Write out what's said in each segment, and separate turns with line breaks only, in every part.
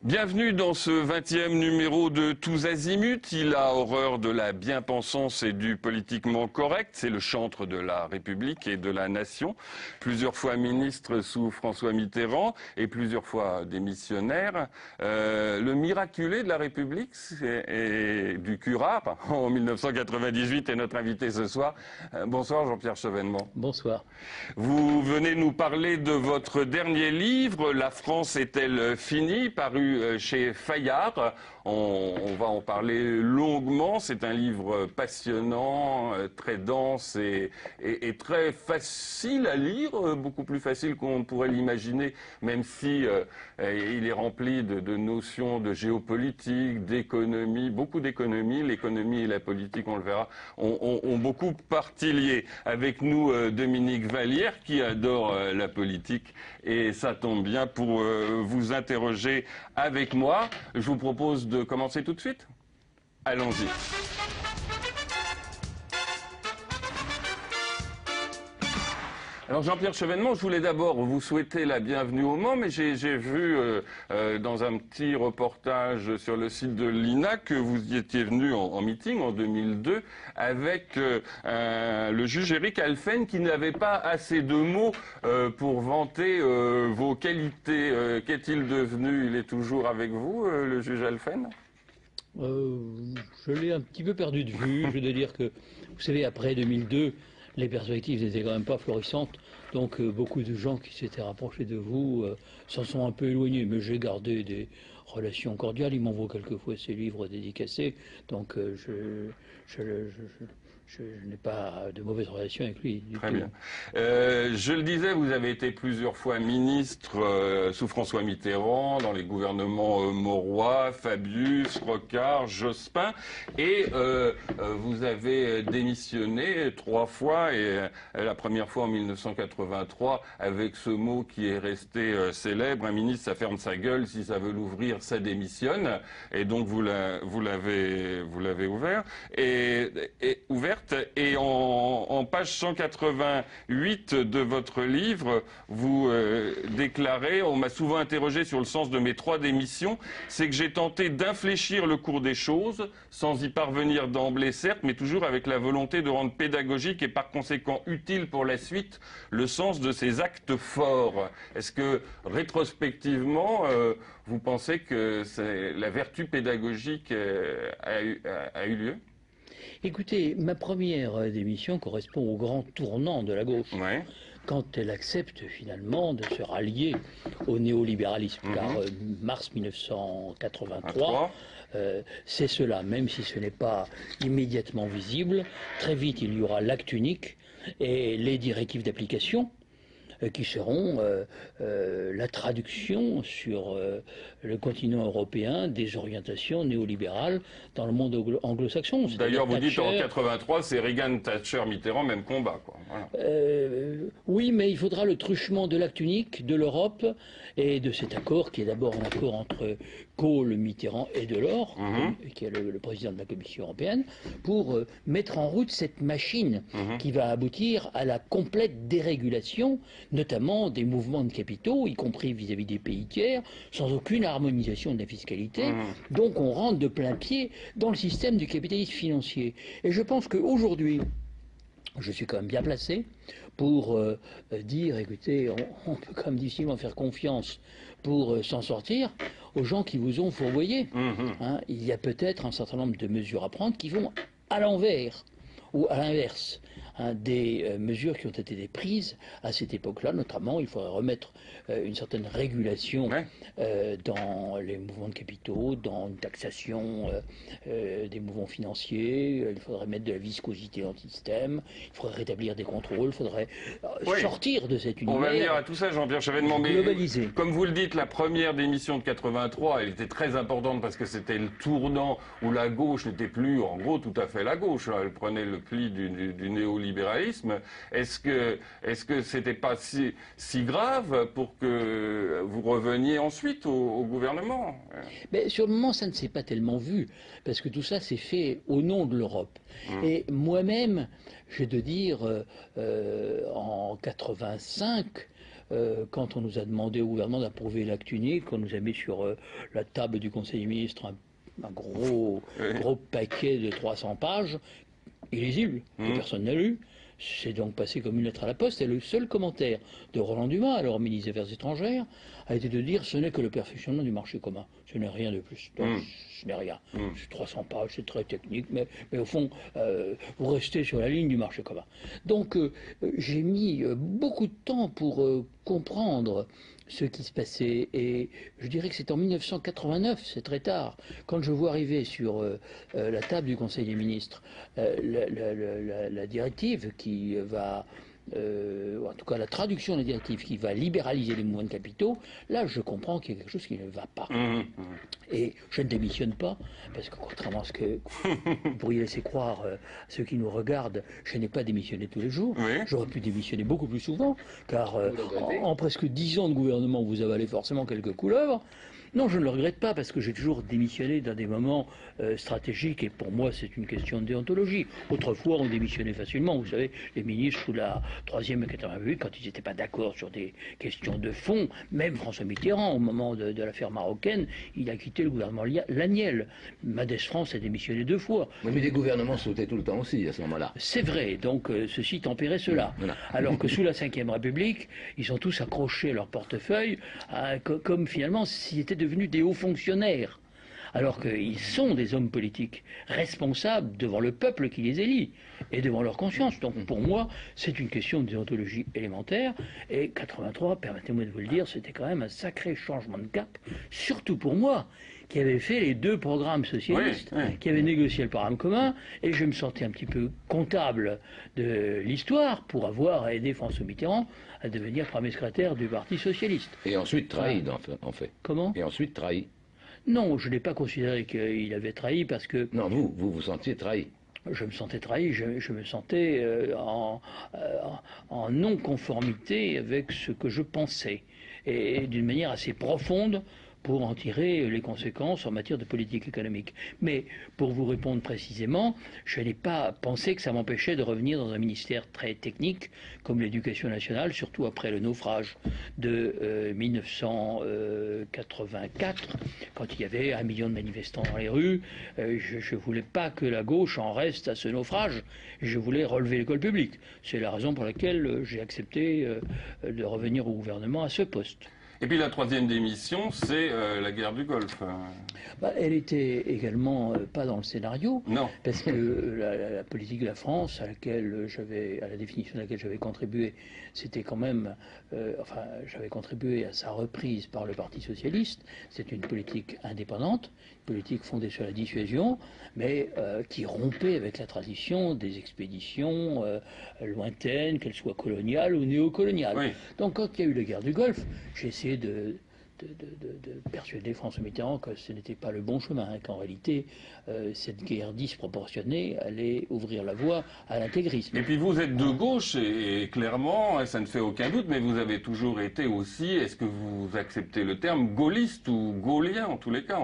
Bienvenue dans ce 20e numéro de Tous Azimuts. Il a horreur de la bien-pensance et du politiquement correct. C'est le chantre de la République et de la Nation. Plusieurs fois ministre sous François Mitterrand et plusieurs fois démissionnaire. Le miraculé de la République et du curare en 1998 est notre invité ce soir. Bonsoir Jean-Pierre Chevènement.
Bonsoir.
Vous venez nous parler de votre dernier livre, La France est-elle finie, paru chez Fayard. On va en parler longuement. C'est un livre passionnant, très dense et très facile à lire, beaucoup plus facile qu'on pourrait l'imaginer, même si il est rempli de notions de géopolitique, d'économie, beaucoup d'économie. L'économie et la politique, on le verra, ont beaucoup partie liée. Avec nous, Dominique Vallière, qui adore la politique, et ça tombe bien pour vous interroger avec moi. Je vous propose de commencer tout de suite. Allons-y. Alors Jean-Pierre Chevènement, je voulais d'abord vous souhaiter la bienvenue au Mans, mais j'ai vu dans un petit reportage sur le site de l'INA que vous y étiez venu en meeting en 2002 avec le juge Éric Alphen qui n'avait pas assez de mots pour vanter vos qualités. Qu'est-il devenu? Il est toujours avec vous, le juge Alphen?
Je l'ai un petit peu perdu de vue. Je dois dire que, vous savez, après 2002, les perspectives n'étaient quand même pas florissantes. Donc beaucoup de gens qui s'étaient rapprochés de vous s'en sont un peu éloignés. Mais j'ai gardé des relations cordiales. Il m'envoie quelquefois ses livres dédicacés. Donc je n'ai pas de mauvaises relations avec lui.
Très bien. Je le disais, vous avez été plusieurs fois ministre sous François Mitterrand, dans les gouvernements Mauroy, Fabius, Rocard, Jospin, et vous avez démissionné 3 fois, et la première fois en 1983, avec ce mot qui est resté célèbre: un ministre, ça ferme sa gueule, si ça veut l'ouvrir, ça démissionne. Et donc vous l'avez ouvert, ouverte. Et en page 188 de votre livre, vous déclarez: on m'a souvent interrogé sur le sens de mes 3 démissions, c'est que j'ai tenté d'infléchir le cours des choses, sans y parvenir d'emblée certes, mais toujours avec la volonté de rendre pédagogique et par conséquent utile pour la suite le sens de ces actes forts. Est-ce que rétrospectivement, vous pensez que la vertu pédagogique a eu lieu?
Écoutez, ma première démission correspond au grand tournant de la gauche.
Ouais.
Quand elle accepte finalement de se rallier au néolibéralisme. Car mars 1983, c'est cela, même si ce n'est pas immédiatement visible. Très vite, il y aura l'acte unique et les directives d'application qui seront la traduction sur le continent européen des orientations néolibérales dans le monde anglo-saxon.
D'ailleurs, vous dites en 83, c'est Reagan, Thatcher, Mitterrand, même combat, quoi. Voilà.
Oui, mais il faudra le truchement de l'acte unique, de l'Europe et de cet accord qui est d'abord un accord entre Kohl, Mitterrand et Delors, qui est le président de la Commission européenne, pour mettre en route cette machine qui va aboutir à la complète dérégulation, notamment des mouvements de capitaux, y compris vis-à-vis des pays tiers, sans aucune harmonisation de la fiscalité. Donc on rentre de plein pied dans le système du capitalisme financier. Et je pense qu'aujourd'hui, je suis quand même bien placé pour dire, écoutez, on peut quand même difficilement faire confiance pour s'en sortir aux gens qui vous ont fourvoyé. Il y a peut-être un certain nombre de mesures à prendre qui vont à l'envers ou à l'inverse des mesures qui ont été prises à cette époque-là. Notamment, il faudrait remettre une certaine régulation dans les mouvements de capitaux, dans une taxation des mouvements financiers. Il faudrait mettre de la viscosité dans le système. Il faudrait rétablir des contrôles. Il faudrait sortir de cet univers.
On va venir à tout ça, Jean-Pierre Chevènement. Mais comme vous le dites, la première démission de 83, elle était très importante parce que c'était le tournant où la gauche n'était plus, en gros, tout à fait la gauche. Elle prenait le pli du néolibéralisme. Est-ce que c'était pas si grave pour que vous reveniez ensuite au gouvernement?
Mais sur le moment, ça ne s'est pas tellement vu, parce que tout ça s'est fait au nom de l'Europe. Et moi-même, j'ai de dire, en 85, quand on nous a demandé au gouvernement d'approuver l'acte unique, qu'on nous a mis sur la table du Conseil des ministres un gros paquet de 300 pages, illisible, que personne n'a lu. C'est donc passé comme une lettre à la poste, et le seul commentaire de Roland Dumas, alors ministre des Affaires étrangères, a été de dire ce n'est que le perfectionnement du marché commun. Ce n'est rien de plus. Donc, ce n'est rien. C'est 300 pages, c'est très technique, mais au fond, vous restez sur la ligne du marché commun. Donc, j'ai mis beaucoup de temps pour comprendre ce qui se passait, et je dirais que c'est en 1989, c'est très tard, quand je vois arriver sur la table du Conseil des ministres la directive qui va, en tout cas la traduction de la directive qui va libéraliser les mouvements de capitaux, là je comprends qu'il y a quelque chose qui ne va pas. Et je ne démissionne pas, parce que contrairement à ce que vous pourriez laisser croire à ceux qui nous regardent, je n'ai pas démissionné tous les jours. J'aurais pu démissionner beaucoup plus souvent, car en presque 10 ans de gouvernement, vous avalez forcément quelques couleuvres. Non, je ne le regrette pas, parce que j'ai toujours démissionné dans des moments stratégiques, et pour moi c'est une question de déontologie. Autrefois, on démissionnait facilement. Vous savez, les ministres sous la 3e et 4e République, quand ils n'étaient pas d'accord sur des questions de fond, même François Mitterrand, au moment de l'affaire marocaine, il a quitté le gouvernement Laniel. Madès France a démissionné 2 fois.
Oui, mais les gouvernements sautaient tout le temps aussi, à ce moment-là.
C'est vrai, donc ceci tempérait cela. Voilà. Alors que sous la 5e République, ils sont tous accrochés à leur portefeuille, comme finalement s'ils étaient devenus des hauts fonctionnaires, alors qu'ils sont des hommes politiques responsables devant le peuple qui les élit et devant leur conscience. Donc pour moi, c'est une question de déontologie élémentaire, et 83, permettez-moi de vous le dire, c'était quand même un sacré changement de cap, surtout pour moi, qui avait fait les 2 programmes socialistes, qui avait négocié le programme commun, et je me sentais un petit peu comptable de l'histoire pour avoir aidé François Mitterrand à devenir premier secrétaire du Parti socialiste.
Et ensuite trahi, en fait.
Comment ?
Et ensuite trahi.
Non, je n'ai pas considéré qu'il avait trahi, parce que...
Non, vous sentiez trahi.
Je me sentais trahi, je me sentais en non-conformité avec ce que je pensais, et d'une manière assez profonde, pour en tirer les conséquences en matière de politique économique. Mais pour vous répondre précisément, je n'ai pas pensé que ça m'empêchait de revenir dans un ministère très technique comme l'éducation nationale, surtout après le naufrage de 1984, quand il y avait 1 million de manifestants dans les rues. Je ne voulais pas que la gauche en reste à ce naufrage, je voulais relever l'école publique. C'est la raison pour laquelle j'ai accepté de revenir au gouvernement à ce poste.
Et puis la 3e démission, c'est la guerre du Golfe.
Elle était également pas dans le scénario,
non.
Parce que la politique de la France, à la définition de laquelle j'avais contribué, c'était quand même, j'avais contribué à sa reprise par le Parti socialiste. C'est une politique indépendante, une politique fondée sur la dissuasion, mais qui rompait avec la tradition des expéditions lointaines, qu'elles soient coloniales ou néocoloniales. Donc quand il y a eu la guerre du Golfe, j'ai essayé de persuader François Mitterrand que ce n'était pas le bon chemin, qu'en réalité cette guerre disproportionnée allait ouvrir la voie à l'intégrisme.
Et puis vous êtes de gauche, et clairement, ça ne fait aucun doute, mais vous avez toujours été aussi, est-ce que vous acceptez le terme, gaulliste ou gaullien en tous les cas,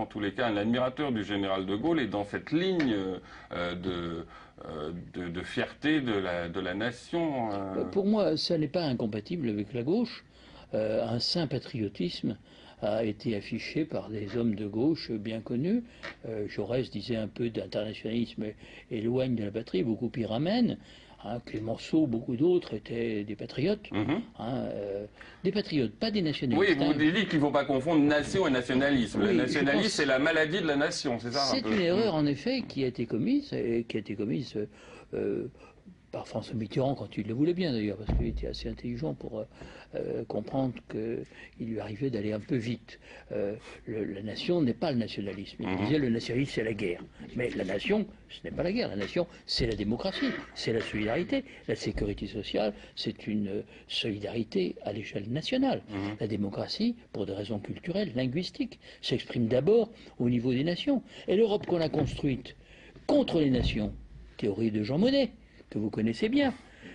un admirateur du général de Gaulle, et dans cette ligne de fierté de la nation.
Pour moi, ça n'est pas incompatible avec la gauche. Un saint patriotisme a été affiché par des hommes de gauche bien connus. Jaurès disait un peu d'internationalisme éloigne de la patrie, beaucoup y ramène. Clémenceau, beaucoup d'autres étaient des patriotes. Des patriotes, pas des nationalistes.
Oui, vous dites qu'il ne faut pas confondre nation et nationalisme. Oui, le nationalisme, c'est la maladie de la nation, c'est ça?
C'est une erreur, en effet, qui a été commise, par François Mitterrand, quand il le voulait bien d'ailleurs, parce qu'il était assez intelligent pour comprendre qu'il lui arrivait d'aller un peu vite. La nation n'est pas le nationalisme. Il disait le nationalisme c'est la guerre. Mais la nation, ce n'est pas la guerre. La nation, c'est la démocratie, c'est la solidarité. La sécurité sociale, c'est une solidarité à l'échelle nationale. La démocratie, pour des raisons culturelles, linguistiques, s'exprime d'abord au niveau des nations. Et l'Europe qu'on a construite contre les nations, théorie de Jean Monnet, que vous connaissez bien,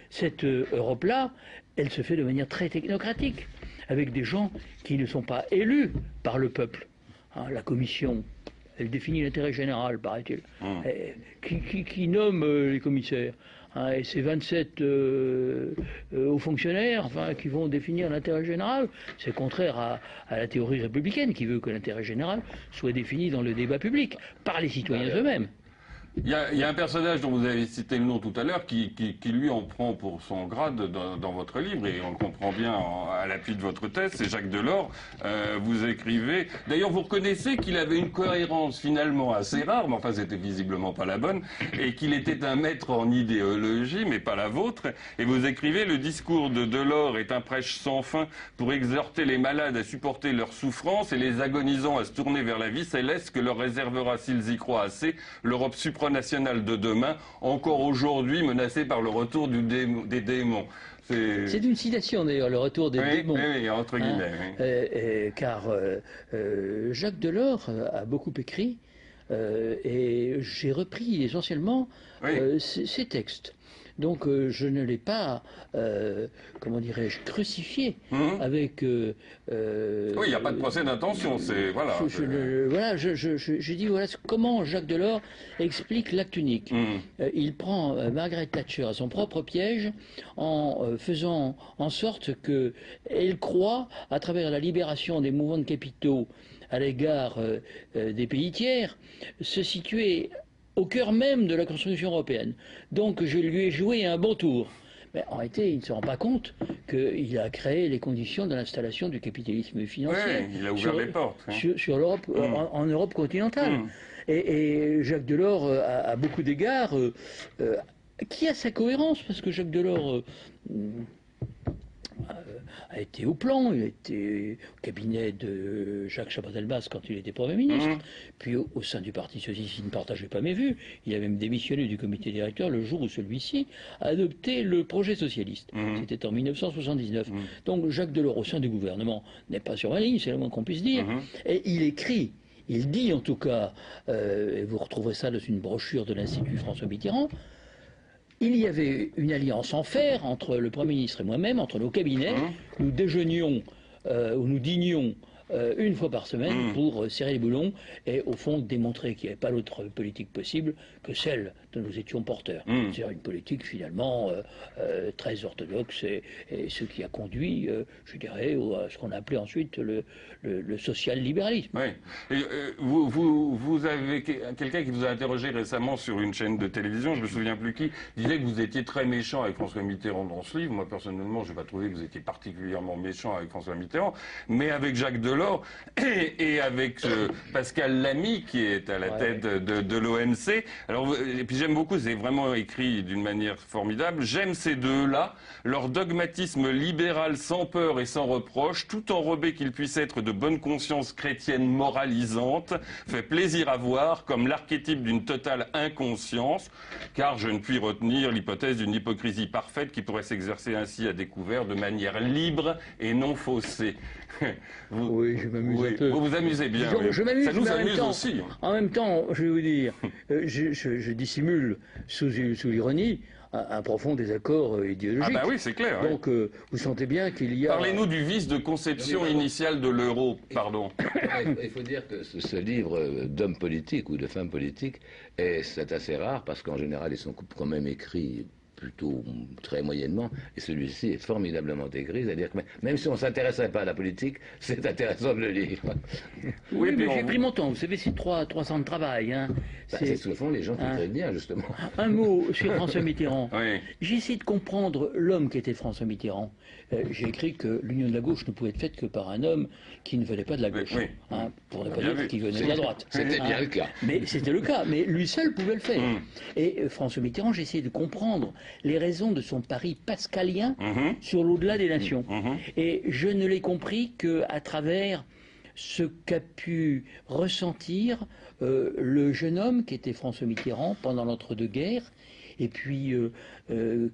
cette Europe-là, elle se fait de manière très technocratique, avec des gens qui ne sont pas élus par le peuple. La Commission, elle définit l'intérêt général, paraît-il, qui nomme les commissaires. Hein, et ces 27 hauts fonctionnaires qui vont définir l'intérêt général, c'est contraire à la théorie républicaine qui veut que l'intérêt général soit défini dans le débat public, par les citoyens eux-mêmes.
Il y a un personnage dont vous avez cité le nom tout à l'heure qui lui en prend pour son grade dans votre livre, et on le comprend bien à l'appui de votre thèse, c'est Jacques Delors. Vous écrivez, d'ailleurs vous reconnaissez qu'il avait une cohérence finalement assez rare, mais enfin c'était visiblement pas la bonne, et qu'il était un maître en idéologie, mais pas la vôtre. Et vous écrivez, le discours de Delors est un prêche sans fin pour exhorter les malades à supporter leurs souffrances et les agonisants à se tourner vers la vie céleste que leur réservera, s'ils y croient assez, l'Europe supranationale de demain, encore aujourd'hui menacée par le retour des démons.
C'est une citation d'ailleurs, le retour des démons.
Oui, entre guillemets.
Car Jacques Delors a beaucoup écrit et j'ai repris essentiellement ses textes. Donc je ne l'ai pas, comment dirais-je, crucifié avec... oui,
il n'y a pas de procès d'intention, c'est... Voilà.
J'ai dit, voilà comment Jacques Delors explique l'acte unique. Il prend Margaret Thatcher à son propre piège en faisant en sorte qu'elle croit, à travers la libération des mouvements de capitaux à l'égard des pays tiers, se situer au cœur même de la construction européenne. Donc je lui ai joué un bon tour. Mais en réalité, il ne se rend pas compte qu'il a créé les conditions de l'installation du capitalisme financier.
Oui, il a ouvert les portes.
Sur l'Europe, en Europe continentale. Et Jacques Delors, à beaucoup d'égards, qui a sa cohérence, parce que Jacques Delors a été au plan, il a été au cabinet de Jacques Chaban-Delmas quand il était Premier ministre, puis au sein du Parti socialiste, il ne partageait pas mes vues, il a même démissionné du comité directeur le jour où celui-ci a adopté le projet socialiste. C'était en 1979. Donc Jacques Delors, au sein du gouvernement, n'est pas sur la ligne, c'est le moins qu'on puisse dire, et il écrit, il dit en tout cas, et vous retrouverez ça dans une brochure de l'Institut François Mitterrand, il y avait une alliance en fer entre le Premier ministre et moi-même, entre nos cabinets. Nous déjeunions ou nous dînions une fois par semaine pour serrer les boulons et au fond démontrer qu'il n'y avait pas d'autre politique possible que celle dont nous étions porteurs. C'est-à-dire une politique finalement très orthodoxe et ce qui a conduit, je dirais, à ce qu'on a appelé ensuite le social-libéralisme.
Oui. Et, vous avez quelqu'un qui vous a interrogé récemment sur une chaîne de télévision, je me souviens plus qui, disait que vous étiez très méchant avec François Mitterrand dans ce livre. Moi personnellement, je n'ai pas trouvé que vous étiez particulièrement méchant avec François Mitterrand, mais avec Jacques Delors et avec Pascal Lamy qui est à la tête de l'OMC. Alors, et puis j'aime beaucoup, c'est vraiment écrit d'une manière formidable. J'aime ces deux-là, leur dogmatisme libéral sans peur et sans reproche, tout enrobé qu'ils puissent être de bonne conscience chrétienne moralisante, fait plaisir à voir comme l'archétype d'une totale inconscience, car je ne puis retenir l'hypothèse d'une hypocrisie parfaite qui pourrait s'exercer ainsi à découvert de manière libre et non faussée.
Oui, je m'amuse un peu.
Vous vous amusez bien.
Disons, je m'amuse,
ça nous amuse
temps,
aussi.
En même temps, je vais vous dire, je dissimule sous l'ironie un profond désaccord idéologique.
Ah bah oui, c'est clair.
Donc, vous sentez bien qu'il y a...
Parlez-nous du vice de conception initiale de l'euro, pardon.
Il faut dire que ce livre d'hommes politiques ou de femmes politiques, c'est assez rare parce qu'en général, ils sont quand même écrits plutôt très moyennement, et celui-ci est formidablement écrit, c'est-à-dire que même si on ne s'intéressait pas à la politique, c'est intéressant de le lire.
Oui, mais j'ai pris mon temps, vous savez, c'est 3 ans de travail. Hein.
C'est ce que font les gens qui écrivent bien, justement.
Un mot sur François Mitterrand.
Oui.
J'ai essayé de comprendre l'homme qui était François Mitterrand. J'ai écrit que l'union de la gauche ne pouvait être faite que par un homme qui ne venait pas de la gauche, hein, pour ne pas dire qu'il venait de la droite.
C'était bien le cas.
Mais c'était le cas, mais lui seul pouvait le faire. Et François Mitterrand, j'ai essayé de comprendre les raisons de son pari pascalien sur l'au-delà des nations. Et je ne l'ai compris qu'à travers ce qu'a pu ressentir le jeune homme qui était François Mitterrand pendant l'entre-deux-guerres. Et puis,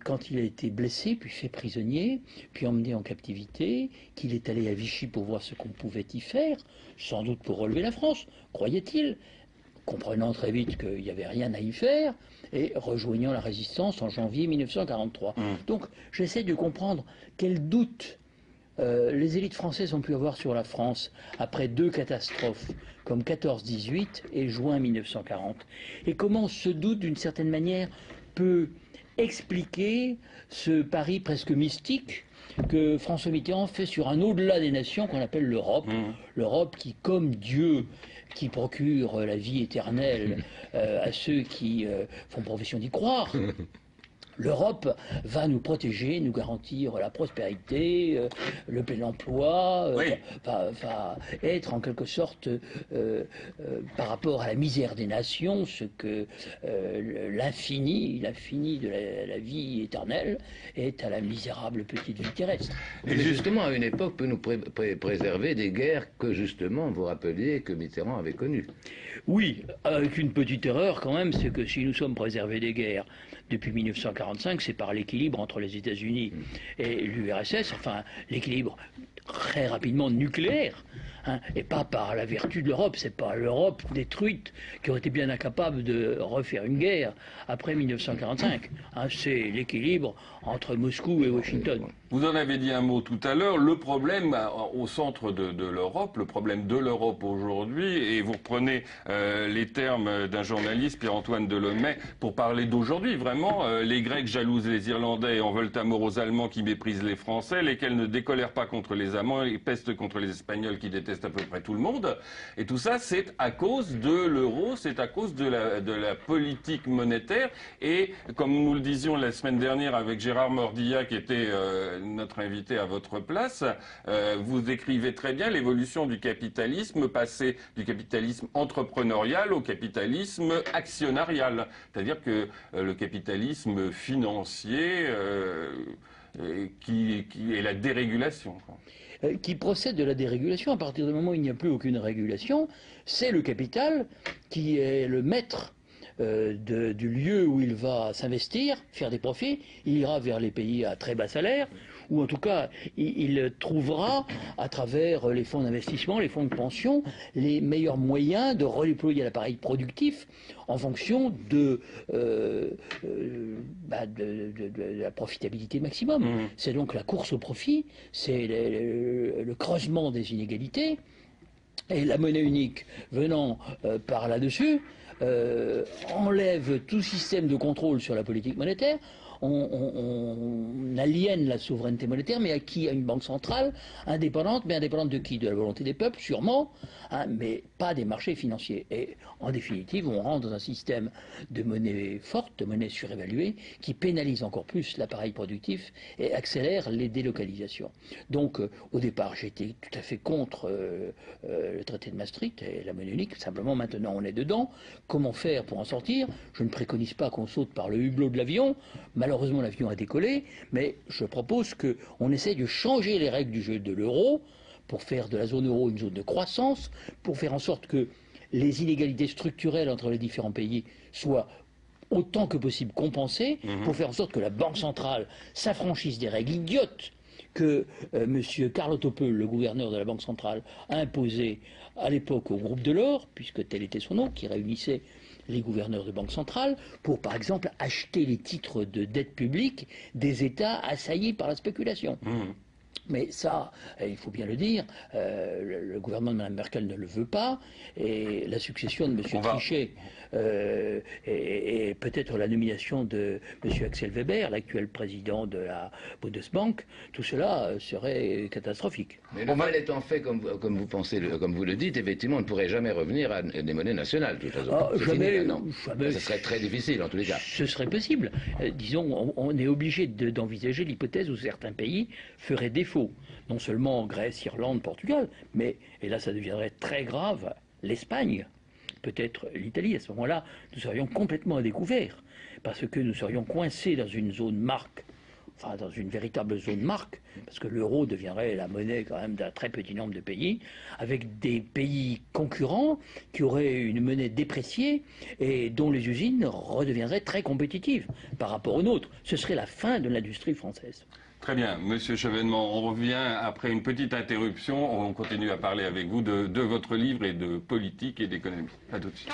quand il a été blessé, puis fait prisonnier, puis emmené en captivité, qu'il est allé à Vichy pour voir ce qu'on pouvait y faire, sans doute pour relever la France, croyait-il, comprenant très vite qu'il n'y avait rien à y faire, et rejoignant la résistance en janvier 1943. Donc, j'essaie de comprendre quel doute les élites françaises ont pu avoir sur la France après 2 catastrophes comme 14-18 et juin 1940. Et comment ce doute, d'une certaine manière, peut expliquer ce pari presque mystique que François Mitterrand fait sur un au-delà des nations qu'on appelle l'Europe. L'Europe qui, comme Dieu, qui procure la vie éternelle à ceux qui font profession d'y croire, l'Europe va nous protéger, nous garantir la prospérité, le plein emploi, va être en quelque sorte, par rapport à la misère des nations, ce que l'infini de la vie éternelle est à la misérable petite vie terrestre.
Et justement, à une époque, peut nous préserver des guerres que, justement, vous rappeliez que Mitterrand avait connues.
Oui, avec une petite erreur quand même, c'est que si nous sommes préservés des guerres depuis 1945, c'est par l'équilibre entre les États-Unis et l'URSS, enfin l'équilibre très rapidement nucléaire, et pas par la vertu de l'Europe. C'est pas l'Europe détruite qui aurait été bien incapable de refaire une guerre après 1945. C'est l'équilibre entre Moscou et Washington.
Vous en avez dit un mot tout à l'heure, le problème au centre de l'Europe, le problème de l'Europe aujourd'hui, et vous reprenez les termes d'un journaliste, Pierre-Antoine Delomey, pour parler d'aujourd'hui, vraiment, les Grecs jalousent les Irlandais et en veulent à mort aux Allemands qui méprisent les Français, lesquels ne décolèrent pas contre les Allemands et pestent contre les Espagnols qui détestent à peu près tout le monde. Et tout ça, c'est à cause de l'euro, c'est à cause de la politique monétaire. Et comme nous le disions la semaine dernière avec Gérard Mordilla, qui était notre invité à votre place, vous décrivez très bien l'évolution du capitalisme, passé du capitalisme entrepreneurial au capitalisme actionnarial. C'est-à-dire que le capitalisme financier qui est la dérégulation, quoi.
Qui procède de la dérégulation. À partir du moment où il n'y a plus aucune régulation, c'est le capital qui est le maître du lieu où il va s'investir, faire des profits. Il ira vers les pays à très bas salaire, ou en tout cas, il trouvera, à travers les fonds d'investissement, les fonds de pension, les meilleurs moyens de redéployer l'appareil productif en fonction de la profitabilité maximum. C'est donc la course au profit, c'est le creusement des inégalités, et la monnaie unique venant par là-dessus, enlève tout système de contrôle sur la politique monétaire. On aliène la souveraineté monétaire, mais à qui? À une banque centrale indépendante, mais indépendante de qui? De la volonté des peuples, sûrement, mais pas des marchés financiers. Et en définitive, on rentre dans un système de monnaie forte, de monnaie surévaluée, qui pénalise encore plus l'appareil productif et accélère les délocalisations. Donc, au départ, j'étais tout à fait contre le traité de Maastricht et la monnaie unique. Simplement, maintenant, on est dedans. Comment faire pour en sortir? Je ne préconise pas qu'on saute par le hublot de l'avion. Malheureusement, l'avion a décollé, mais je propose qu'on essaye de changer les règles du jeu de l'euro pour faire de la zone euro une zone de croissance, pour faire en sorte que les inégalités structurelles entre les différents pays soient autant que possible compensées, pour faire en sorte que la Banque centrale s'affranchisse des règles idiotes que M. Carlo Topel, le gouverneur de la Banque centrale, a imposées à l'époque au groupe de l'or, puisque tel était son nom, qui réunissait les gouverneurs de banque centrale, pour par exemple acheter les titres de dette publique des États assaillis par la spéculation. Mais ça, il faut bien le dire, le gouvernement de Mme Merkel ne le veut pas, et la succession de M. Trichet et peut-être la nomination de M. Axel Weber, l'actuel président de la Bundesbank, tout cela serait catastrophique.
Mais le mal étant fait, comme vous pensez, comme vous le dites, effectivement, on ne pourrait jamais revenir à des monnaies nationales, de toute façon.
Jamais.
Ce serait très difficile, en tous les cas.
Ce serait possible. Disons, on est obligé d'envisager l'hypothèse où certains pays feraient défaut. Non seulement Grèce, Irlande, Portugal, mais, et là ça deviendrait très grave, l'Espagne, peut-être l'Italie. À ce moment-là, nous serions complètement à découvert, parce que nous serions coincés dans une zone marque, enfin dans une véritable zone marque, parce que l'euro deviendrait la monnaie quand même d'un très petit nombre de pays, avec des pays concurrents qui auraient une monnaie dépréciée et dont les usines redeviendraient très compétitives par rapport aux nôtres. Ce serait la fin de l'industrie française.
Très bien, Monsieur Chevènement, on revient après une petite interruption. On continue à parler avec vous de votre livre et de politique et d'économie. À tout de suite.